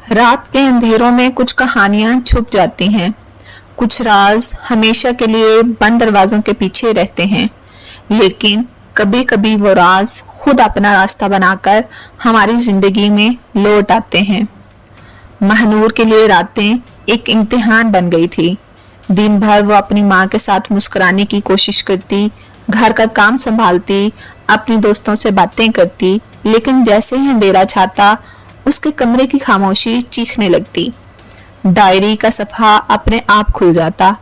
रात के अंधेरों में कुछ कहानियां छुप जाती हैं, कुछ राज हमेशा के लिए बंद दरवाजों के पीछे रहते हैं, लेकिन कभी कभी वो राज खुद अपना रास्ता बनाकर हमारी जिंदगी में लौट आते हैं। महनूर के लिए रातें एक इम्तिहान बन गई थी। दिन भर वो अपनी माँ के साथ मुस्कुराने की कोशिश करती, घर का काम संभालती, अपनी दोस्तों से बातें करती, लेकिन जैसे ही अंधेरा छाता उसके कमरे की खामोशी चीखने लगती। डायरी का सफ़ा अपने आप खुल जाता,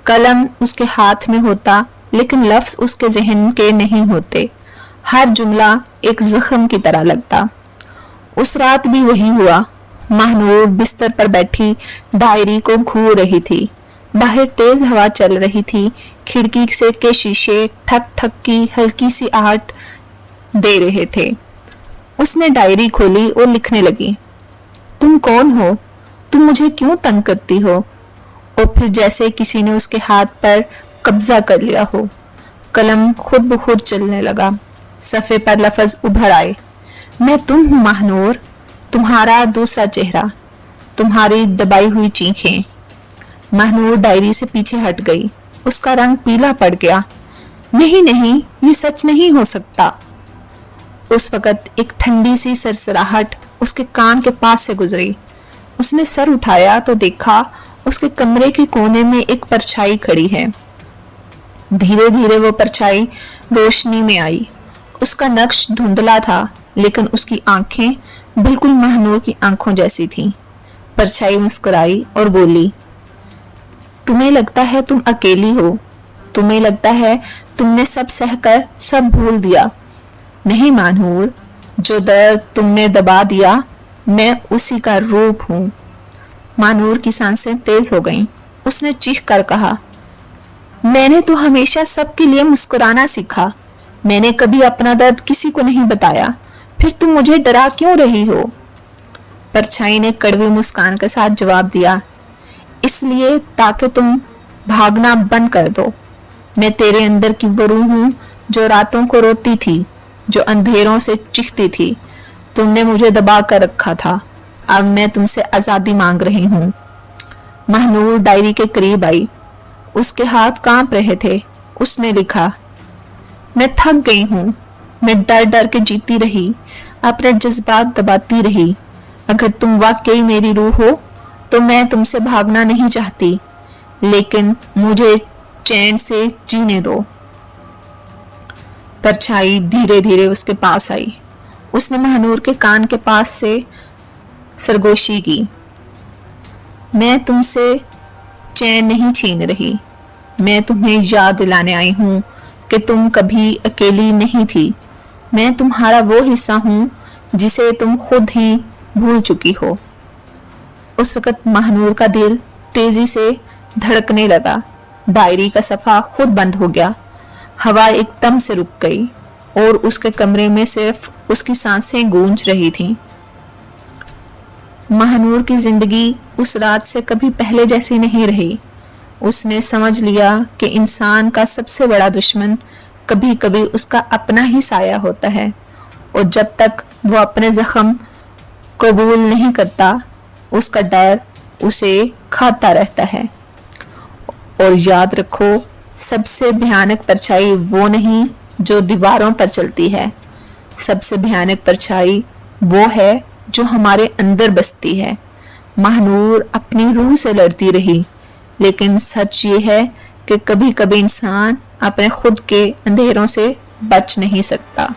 कलम उसके हाथ में होता, लेकिन लफ्ज उसके जहन के नहीं होते। हर जुमला एक जख्म की तरह लगता। उस रात भी वही हुआ। महनूर बिस्तर पर बैठी डायरी को घूर रही थी। बाहर तेज हवा चल रही थी। खिड़की से के शीशे ठक ठक की हल्की सी आहट दे रहे थे। उसने डायरी खोली और लिखने लगी, तुम कौन हो? तुम मुझे क्यों तंग करती हो? और फिर जैसे किसी ने उसके हाथ पर कब्जा कर लिया हो, कलम खुद ब खुद चलने लगा। सफ़े पर लफ्ज उभर आए, मैं तुम हूँ महनूर, तुम्हारा दूसरा चेहरा, तुम्हारी दबाई हुई चीखें। महनूर डायरी से पीछे हट गई। उसका रंग पीला पड़ गया। नहीं नहीं, ये सच नहीं हो सकता। उस वक़्त एक ठंडी सी सरसराहट उसके कान के पास से गुजरी। उसने सर उठाया तो देखा उसके कमरे के कोने में एक परछाई खड़ी है। धीरे धीरे वो परछाई रोशनी में आई। उसका नक्श धुंधला था, लेकिन उसकी आंखें बिल्कुल महनूर की आंखों जैसी थीं। परछाई मुस्कुराई और बोली, तुम्हें लगता है तुम अकेली हो, तुम्हें लगता है तुमने सब सहकर सब भूल दिया। नहीं महनूर, जो दर्द तुमने दबा दिया, मैं उसी का रूप हूँ। महनूर की सांसें तेज हो गईं। उसने चीख कर कहा, मैंने तो हमेशा सबके लिए मुस्कुराना सीखा। मैंने कभी अपना दर्द किसी को नहीं बताया, फिर तुम मुझे डरा क्यों रही हो? परछाई ने कड़वी मुस्कान के साथ जवाब दिया, इसलिए ताकि तुम भागना बंद कर दो। मैं तेरे अंदर की वो रूह हूँ जो रातों को रोती थी, जो अंधेरों से चीखती थी। तुमने मुझे दबा कर रखा था, अब मैं तुमसे आज़ादी मांग रही हूँ। महनूर डायरी के करीब आई। उसके हाथ कांप रहे थे। उसने लिखा, मैं थक गई हूँ, मैं डर डर के जीती रही, अपने जज्बात दबाती रही। अगर तुम वाकई मेरी रूह हो तो मैं तुमसे भागना नहीं चाहती, लेकिन मुझे चैन से जीने दो। परछाई धीरे धीरे उसके पास आई। उसने महनूर के कान के पास से सरगोशी की, मैं तुमसे चैन नहीं छीन रही, मैं तुम्हें याद दिलाने आई हूँ कि तुम कभी अकेली नहीं थी। मैं तुम्हारा वो हिस्सा हूँ जिसे तुम खुद ही भूल चुकी हो। उस वक़्त महनूर का दिल तेजी से धड़कने लगा। डायरी का सफ़ा खुद बंद हो गया। हवा एकदम से रुक गई और उसके कमरे में सिर्फ उसकी सांसें गूंज रही थीं। महनूर की जिंदगी उस रात से कभी पहले जैसी नहीं रही। उसने समझ लिया कि इंसान का सबसे बड़ा दुश्मन कभी कभी उसका अपना ही साया होता है, और जब तक वो अपने जख्म कबूल नहीं करता, उसका डर उसे खाता रहता है। और याद रखो, सबसे भयानक परछाई वो नहीं जो दीवारों पर चलती है, सबसे भयानक परछाई वो है जो हमारे अंदर बसती है। महनूर अपनी रूह से लड़ती रही, लेकिन सच ये है कि कभी कभी इंसान अपने खुद के अंधेरों से बच नहीं सकता।